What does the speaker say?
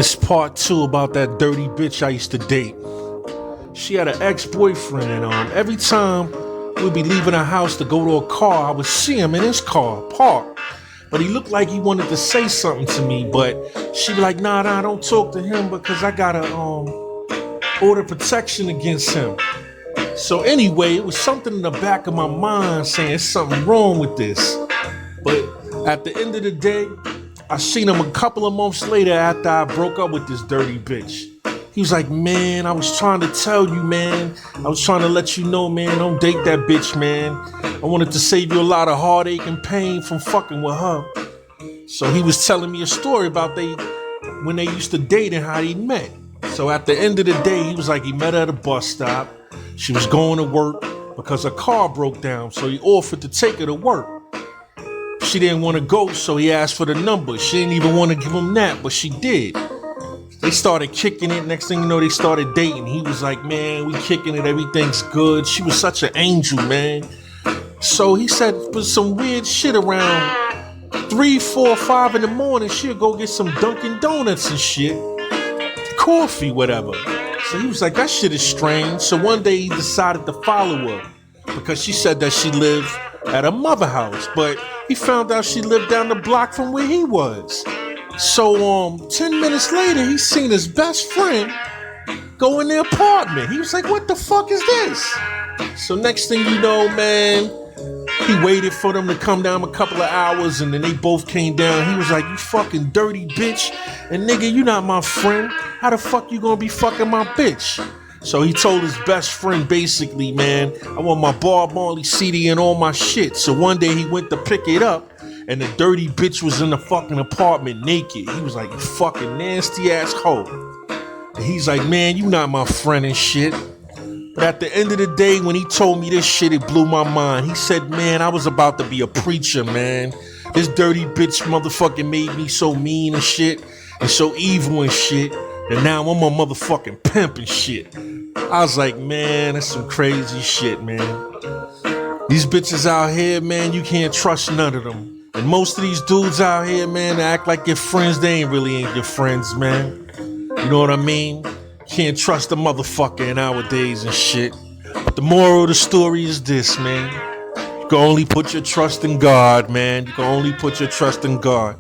It's part two about that dirty bitch I used to date. She had an ex-boyfriend, and every time we'd be leaving her house to go to a car, I would see him in his car, parked. But he looked like he wanted to say something to me, but she'd be like, nah, don't talk to him because I gotta order protection against him. So anyway, it was something in the back of my mind saying there's something wrong with this. But at the end of the day, I seen him a couple of months later after I broke up with this dirty bitch. He was like, man, I was trying to tell you, man. I was trying to let you know, man, don't date that bitch, man. I wanted to save you a lot of heartache and pain from fucking with her. So he was telling me a story about when they used to date and how they met. So at the end of the day, he was like, he met her at a bus stop. She was going to work because her car broke down. So he offered to take her to work. She didn't want to go, so he asked for the number. She didn't even want to give him that, but she did. They started kicking it. Next thing you know, they started dating. He was like, man, we kicking it. Everything's good. She was such an angel, man. So he said, for some weird shit around 3, 4, 5 in the morning, she'll go get some Dunkin' Donuts and shit. Coffee, whatever. So he was like, that shit is strange. So one day he decided to follow her because she said that she lived at her mother house. But he found out she lived down the block from where he was. So 10 minutes later, he seen his best friend go in their apartment. He was like, what the fuck is this? So next thing you know, man, he waited for them to come down a couple of hours, and then they both came down. He was like, you fucking dirty bitch. And nigga, you not my friend. How the fuck you gonna be fucking my bitch? So he told his best friend, basically, man, I want my Bob Marley CD and all my shit. So one day he went to pick it up, and the dirty bitch was in the fucking apartment naked. He was like, you fucking nasty ass hoe. And he's like, man, you not my friend and shit. But at the end of the day, when he told me this shit, it blew my mind. He said, man, I was about to be a preacher, man. This dirty bitch motherfucking made me so mean and shit, and so evil and shit, and now I'm a motherfucking pimp and shit. I was like, man, that's some crazy shit, man. These bitches out here, man, you can't trust none of them. And most of these dudes out here, man, they act like your friends. They ain't your friends, man. You know what I mean? Can't trust a motherfucker nowadays and shit. But the moral of the story is this, man. You can only put your trust in God, man. You can only put your trust in God.